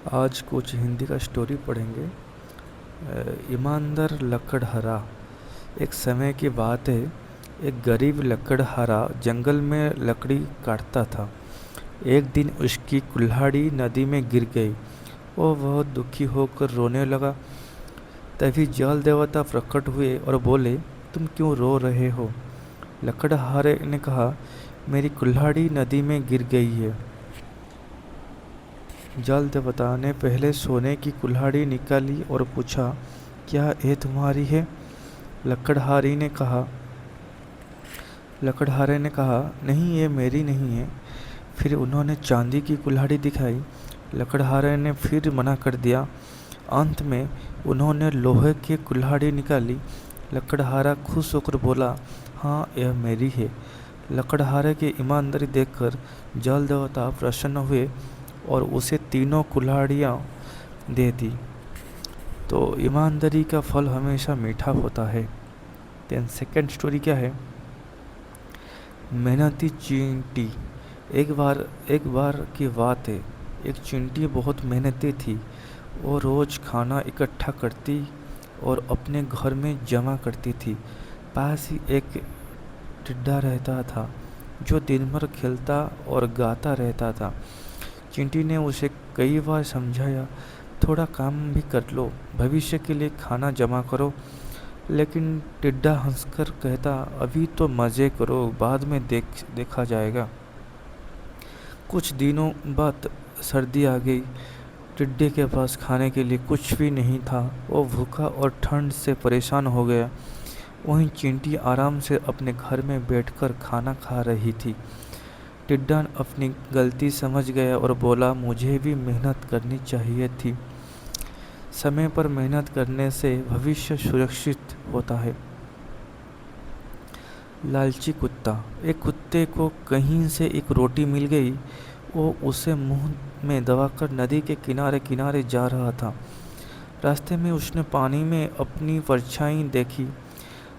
आज कुछ हिंदी का स्टोरी पढ़ेंगे। ईमानदार लकड़हारा। एक समय की बात है। एक गरीब लकड़हारा जंगल में लकड़ी काटता था। एक दिन उसकी कुल्हाड़ी नदी में गिर गई और वह दुखी होकर रोने लगा। तभी जल देवता प्रकट हुए और बोले, तुम क्यों रो रहे हो? लकड़हारे ने कहा, मेरी कुल्हाड़ी नदी में गिर गई है। जल देवता ने पहले सोने की कुल्हाड़ी निकाली और पूछा, क्या ये तुम्हारी है? लकड़हारे ने कहा लकड़हारे ने कहा, नहीं, ये मेरी नहीं है। फिर उन्होंने चांदी की कुल्हाड़ी दिखाई। लकड़हारे ने फिर मना कर दिया। अंत में उन्होंने लोहे की कुल्हाड़ी निकाली। लकड़हारा खुश होकर बोला, हाँ, यह मेरी है। लकड़हारे की ईमानदारी देखकर जल देवता प्रसन्न हुए और उसे तीनों कुल्हाड़ियाँ दे दी। तो ईमानदारी का फल हमेशा मीठा होता है। देन सेकेंड स्टोरी क्या है? मेहनती चींटी। एक बार की बात है। एक चींटी बहुत मेहनती थी। वो रोज़ खाना इकट्ठा करती और अपने घर में जमा करती थी। पास ही एक टिड्डा रहता था जो दिन भर खेलता और गाता रहता था। चींटी ने उसे कई बार समझाया, थोड़ा काम भी कर लो, भविष्य के लिए खाना जमा करो। लेकिन टिड्डा हंसकर कहता, अभी तो मज़े करो, बाद में देखा जाएगा। कुछ दिनों बाद सर्दी आ गई। टिड्डे के पास खाने के लिए कुछ भी नहीं था। वो भूखा और ठंड से परेशान हो गया। वहीं चींटी आराम से अपने घर में बैठकर खाना खा रही थी। टिड्डा अपनी गलती समझ गया और बोला, मुझे भी मेहनत करनी चाहिए थी। समय पर मेहनत करने से भविष्य सुरक्षित होता है। लालची कुत्ता। एक कुत्ते को कहीं से एक रोटी मिल गई। वो उसे मुंह में दबाकर नदी के किनारे किनारे जा रहा था। रास्ते में उसने पानी में अपनी परछाई देखी।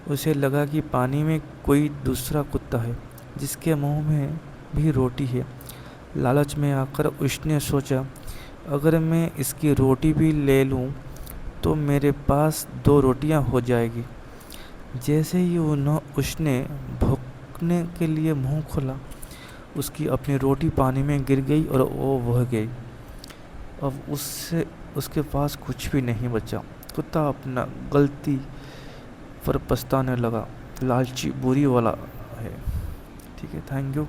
उसे लगा कि पानी में कोई दूसरा कुत्ता है जिसके मुंह में भी रोटी है। लालच में आकर उसने सोचा, अगर मैं इसकी रोटी भी ले लूं तो मेरे पास 2 रोटियां हो जाएगी। जैसे ही उसने भूखने के लिए मुंह खोला, उसकी अपनी रोटी पानी में गिर गई और वो बह गई। अब उसके पास कुछ भी नहीं बचा। कुत्ता अपना गलती पर पछताने लगा। लालची बुरी वाला है। ठीक है, थैंक यू।